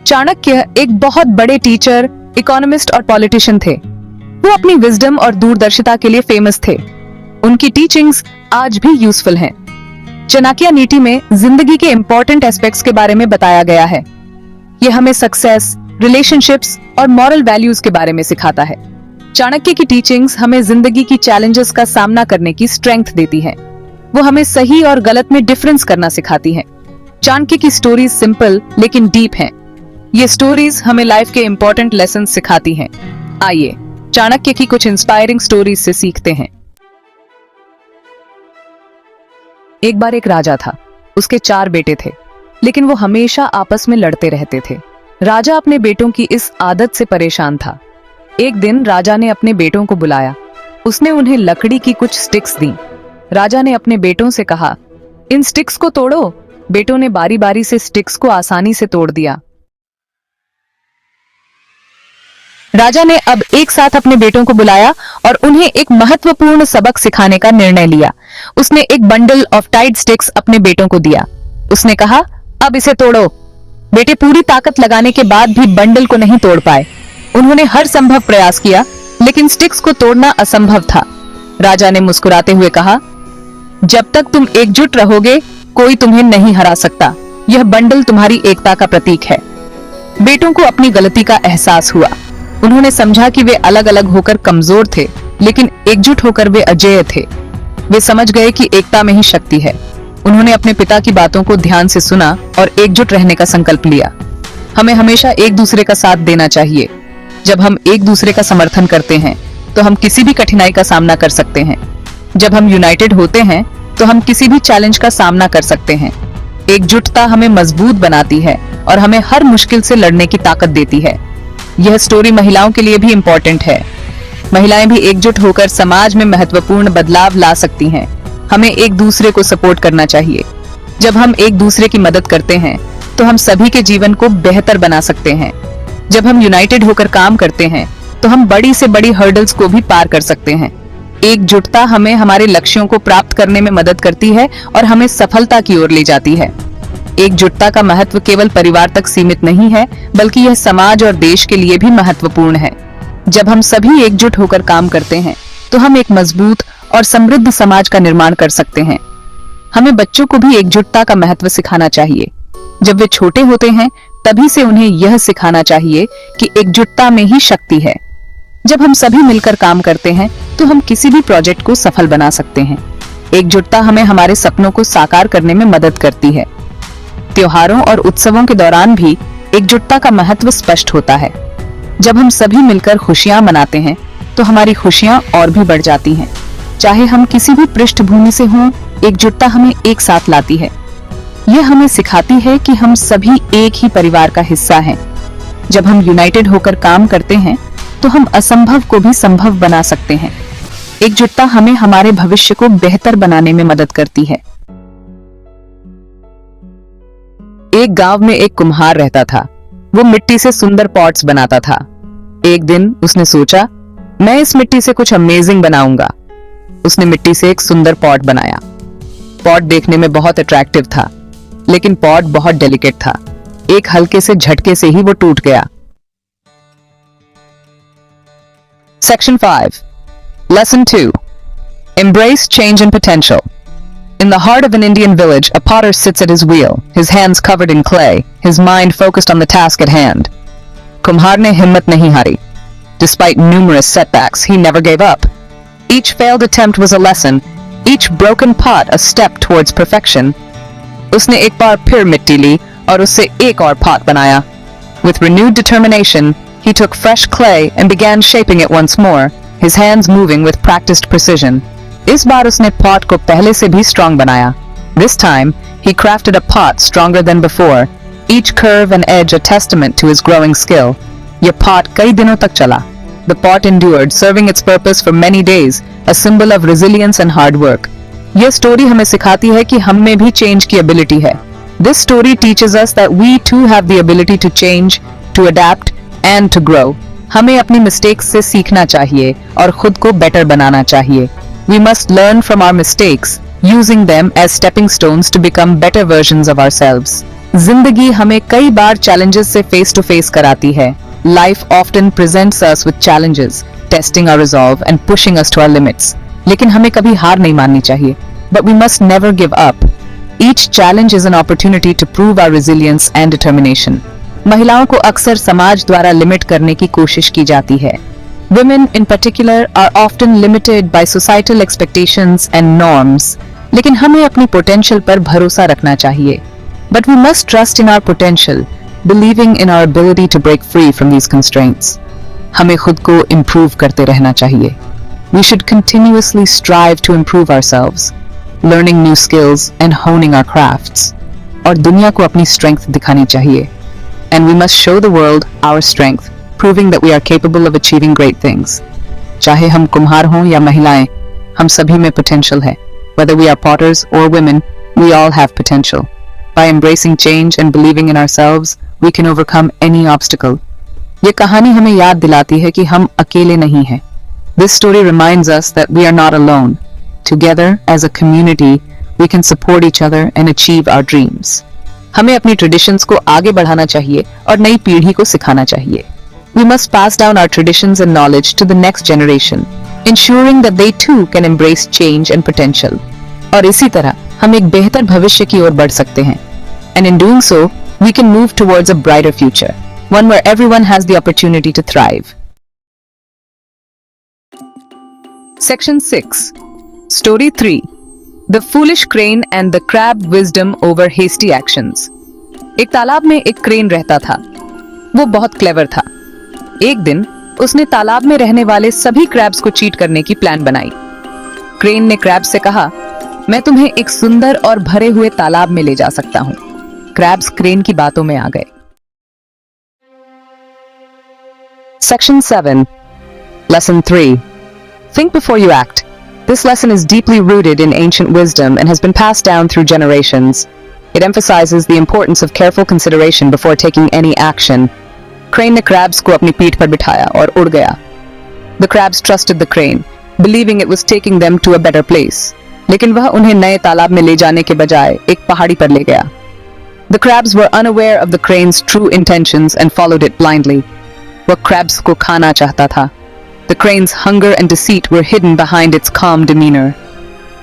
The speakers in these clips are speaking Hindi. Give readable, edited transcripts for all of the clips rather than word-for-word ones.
चाणक्य एक बहुत बड़े टीचर, इकोनॉमिस्ट और पॉलिटिशियन थे। वो अपनी विजडम और दूरदर्शिता के लिए फेमस थे। उनकी टीचिंग्स आज भी यूजफुल हैं। चाणक्य नीति में जिंदगी के इंपॉर्टेंट एस्पेक्ट्स के बारे में बताया गया है। ये हमें सक्सेस, रिलेशनशिप्स और मॉरल वैल्यूज के बारे में सिखाता है। चाणक्य की टीचिंग्स हमें जिंदगी की चैलेंजेस का सामना करने की स्ट्रेंथ देती है। वो हमें सही और गलत में डिफरेंस करना सिखाती है। चाणक्य की स्टोरीज सिंपल लेकिन डीप हैं। ये स्टोरीज हमें लाइफ के इंपॉर्टेंट लेसन सिखाती हैं। आइए चाणक्य की कुछ इंस्पायरिंग स्टोरीज से सीखते हैं। एक बार एक राजा था। उसके 4 बेटे थे, लेकिन वो हमेशा आपस में लड़ते रहते थे। राजा अपने बेटों की इस आदत से परेशान था। एक दिन राजा ने अपने बेटों को बुलाया। उसने उन्हें लकड़ी की कुछ स्टिक्स दी। राजा ने अपने बेटों से कहा, इन स्टिक्स को तोड़ो। बेटों ने बारी बारी से स्टिक्स को आसानी से तोड़ दिया। राजा ने अब एक साथ अपने बेटों को बुलाया और उन्हें एक महत्वपूर्ण सबक सिखाने का निर्णय लिया। उसने एक बंडल ऑफ टाइड स्टिक्स अपने बेटों को दिया। उसने कहा, अब इसे तोड़ो। बेटे पूरी ताकत लगाने के बाद भी बंडल को नहीं तोड़ पाए। उन्होंने हर संभव प्रयास किया, लेकिन स्टिक्स को तोड़ना असंभव था। राजा ने मुस्कुराते हुए कहा, जब तक तुम एकजुट रहोगे, कोई तुम्हें नहीं हरा सकता। यह बंडल तुम्हारी एकता का प्रतीक है। बेटों को अपनी गलती का एहसास हुआ। उन्होंने समझा कि वे अलग अलग होकर कमजोर थे, लेकिन एकजुट होकर वे अजेय थे। वे समझ गए कि एकता में ही शक्ति है। उन्होंने अपने पिता की बातों को ध्यान से सुना और एकजुट रहने का संकल्प लिया। हमें हमेशा एक दूसरे का साथ देना चाहिए। जब हम एक दूसरे का समर्थन करते हैं, तो हम किसी भी कठिनाई का सामना कर सकते हैं। जब हम यूनाइटेड होते हैं, तो हम किसी भी चैलेंज का सामना कर सकते हैं। एकजुटता हमें मजबूत बनाती है और हमें हर मुश्किल से लड़ने की ताकत देती है। यह स्टोरी महिलाओं के लिए भी इम्पोर्टेंट है। महिलाएं भी एकजुट होकर समाज में महत्वपूर्ण बदलाव ला सकती हैं। हमें एक दूसरे को सपोर्ट करना चाहिए। जब हम एक दूसरे की मदद करते हैं, तो हम सभी के जीवन को बेहतर बना सकते हैं। जब हम यूनाइटेड होकर काम करते हैं, तो हम बड़ी से बड़ी हर्डल्स को भी पार कर सकते हैं। एकजुटता हमें हमारे लक्ष्यों को प्राप्त करने में मदद करती है और हमें सफलता की ओर ले जाती है। एकजुटता का महत्व केवल परिवार तक सीमित नहीं है, बल्कि यह समाज और देश के लिए भी महत्वपूर्ण है। जब हम सभी एकजुट होकर काम करते हैं, तो हम एक मजबूत और समृद्ध समाज का निर्माण कर सकते हैं। हमें बच्चों को भी एकजुटता का महत्व सिखाना चाहिए। जब वे छोटे होते हैं, तभी से उन्हें यह सिखाना चाहिए कि एकजुटता में ही शक्ति है। जब हम सभी मिलकर काम करते हैं, तो हम किसी भी प्रोजेक्ट को सफल बना सकते हैं। एकजुटता हमें हमारे सपनों को साकार करने में मदद करती है। त्योहारों और उत्सवों के दौरान भी एकजुटता का महत्व स्पष्ट होता है। जब हम सभी मिलकर खुशियां मनाते हैं, तो हमारी खुशियां और भी बढ़ जाती हैं। चाहे हम किसी भी पृष्ठभूमि से हों, एकजुटता हमें एक साथ लाती है। यह हमें सिखाती है कि हम सभी एक ही परिवार का हिस्सा हैं। जब हम यूनाइटेड होकर काम करते हैं, तो हम असंभव को भी संभव बना सकते हैं। एकजुटता हमें हमारे भविष्य को बेहतर बनाने में मदद करती है। एक गांव में एक कुम्हार रहता था। वो मिट्टी से सुंदर पॉट्स बनाता था। एक दिन उसने सोचा, मैं इस मिट्टी से कुछ अमेजिंग बनाऊंगा। उसने मिट्टी से एक सुंदर पॉट बनाया। पॉट देखने में बहुत अट्रैक्टिव था, लेकिन पॉट बहुत डेलिकेट था। एक हल्के से झटके से ही वो टूट गया। Section 5. Lesson 2. Embrace change and potential. In the heart of an Indian village, a potter sits at his wheel, his hands covered in clay, his mind focused on the task at hand. Kumhar ne himmat nahi hari. Despite numerous setbacks, he never gave up. Each failed attempt was a lesson, each broken pot a step towards perfection. उसने एक बार फिर मिट्टी ली और उससे एक और pot बनाया. With renewed determination, he took fresh clay and began shaping it once more, his hands moving with practiced precision. इस बार उसने pot को पहले से भी strong बनाया. This time, he crafted a pot stronger than before, each curve and edge a testament to his growing skill. यह pot कई दिनों तक चला. The pot endured, serving its purpose for many days, a symbol of resilience and hard work. यह story हमें सिखाती है कि हम में भी change की ability है. This story teaches us that we too have the ability to change, to adapt, and to grow. हमें अपनी mistakes से सीखना चाहिए और खुद को better बनाना चाहिए. We must learn from our mistakes, using them as stepping stones to become better versions of ourselves. जिंदगी हमें कई बार चैलेंजेस से फेस टू फेस कराती है. Life often presents us with challenges, testing our resolve and pushing us to our limits. लेकिन हमें कभी हार नहीं माननी चाहिए. But we must never give up. Each challenge is an opportunity to prove our resilience and determination. महिलाओं को अक्सर समाज द्वारा लिमिट करने की कोशिश की जाती है. Women in particular are often limited by societal expectations and norms. लेकिन हमें अपनी पोटेंशियल पर भरोसा रखना चाहिए. But we must trust in our potential, believing in our ability to break free from these constraints. हमें खुद को improve करते रहना चाहिए. We should continuously strive to improve ourselves, learning new skills and honing our crafts. और दुनिया को अपनी strength दिखानी चाहिए. And we must show the world our strength, proving that we are capable of achieving great things. चाहे हम कुम्हार हों या महिलाएं, हम सभी में potential है. Whether we are potters or women, we all have potential. By embracing change and believing in ourselves, we can overcome any obstacle. ये कहानी हमें याद दिलाती है कि हम अकेले नहीं हैं. This story reminds us that we are not alone. Together, as a community, we can support each other and achieve our dreams. हमें अपनी traditions को आगे बढ़ाना चाहिए और नई पीढ़ी को सिखाना चाहिए. We must pass down our traditions and knowledge to the next generation, ensuring that they too can embrace change and potential. और इसी तरह हम एक बेहतर भविष्य की ओर बढ़ सकते हैं. And in doing so, we can move towards a brighter future, one where everyone has the opportunity to thrive. Section 6. Story 3. The Foolish Crane and the Crab Wisdom over Hasty Actions. एक तालाब में एक क्रेन रहता था. वो बहुत क्लेवर था. एक दिन उसने तालाब में रहने वाले सभी क्रैब्स को चीट करने की प्लान बनाई. क्रेन ने क्रैब से कहा, मैं तुम्हें एक सुंदर और भरे हुए तालाब में ले जा सकता हूं. क्रैब्स क्रेन की बातों में आ गए. Section 7. Lesson 3. Think before you act. This lesson is deeply rooted in ancient wisdom and has been passed down through generations. It emphasizes the importance of careful consideration before taking any action. Crane ने क्रैब्स को अपनी पीठ पर बिठाया और उड़ गया. The crabs trusted the crane, believing it was taking them to a better place. लेकिन वह उन्हें नए तालाब में ले जाने के बजाय एक पहाड़ी पर ले गया. The crabs were unaware of the crane's true intentions and followed it blindly. वह क्रैब्स को खाना चाहता था. The crane's hunger and deceit were hidden behind its calm demeanor.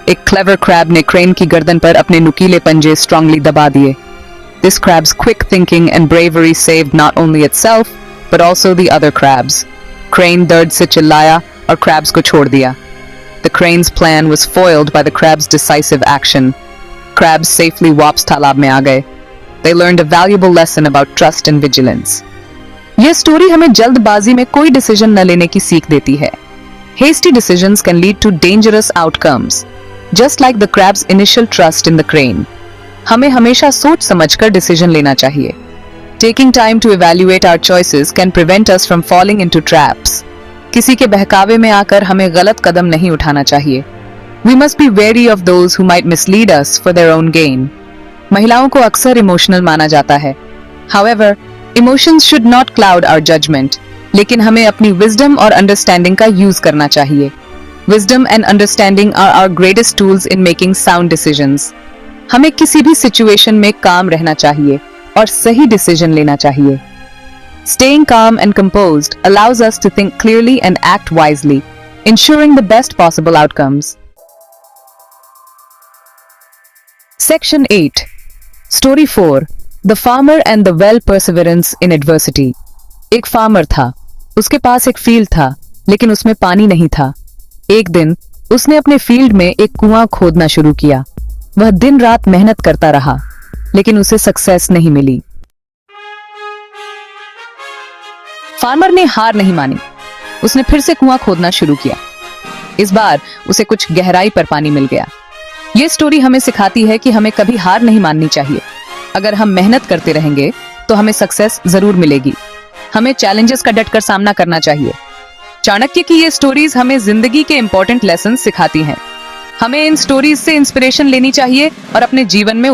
एक clever crab ने क्रेन की गर्दन पर अपने नुकीले पंजे strongly दबा दिए. This crab's quick thinking and bravery saved not only itself, but also the other crabs. Crane दर्द से चिल्लाया और crabs को छोड़ दिया. The crane's plan was foiled by the crab's decisive action. Crabs safely वापस तालाब में आ गए. They learned a valuable lesson about trust and vigilance. यह स्टोरी हमें जल्दबाजी में कोई डिसीजन न लेने की सीख देती है. Hasty decisions can lead to dangerous outcomes, just like the crab's initial trust in the crane. हमें हमेशा सोच समझकर डिसीजन लेना चाहिए. Taking time to evaluate our choices can prevent us from falling into traps. किसी के बहकावे में आकर हमें गलत कदम नहीं उठाना चाहिए. We must be wary of those who might mislead us for their own gain. महिलाओं को अक्सर इमोशनल माना जाता है. However, emotions should not cloud our judgment. लेकिन हमें अपनी wisdom और understanding का यूज करना चाहिए. Wisdom and understanding are our greatest tools in making sound decisions. हमें किसी भी सिचुएशन में काम रहना चाहिए और सही डिसीजन लेना चाहिए. Staying calm and composed allows us to think clearly and act wisely, ensuring the best possible outcomes. Section 8. Story 4. The Farmer and the Well Perseverance in Adversity. एक फार्मर था. उसके पास एक फील्ड था, लेकिन उसमें पानी नहीं था. एक दिन उसने अपने फील्ड में एक कुआं खोदना शुरू किया. वह दिन रात मेहनत करता रहा, लेकिन उसे सक्सेस नहीं मिली. फार्मर ने हार नहीं मानी. उसने फिर से कुआं खोदना शुरू किया. इस बार उसे कुछ गहराई पर पानी मिल गया. ये स्टोरी हमें सिखाती है कि हमें कभी हार नहीं माननी चाहिए. अगर हम मेहनत करते रहेंगे तो हमें सक्सेस जरूर मिलेगी. हमें चैलेंजेस का डटकर सामना करना चाहिए. चाणक्य की ये स्टोरीज हमें जिंदगी के इंपॉर्टेंट लेसन सिखाती हैं. हमें इन स्टोरीज से इंस्पिरेशन लेनी चाहिए और अपने जीवन में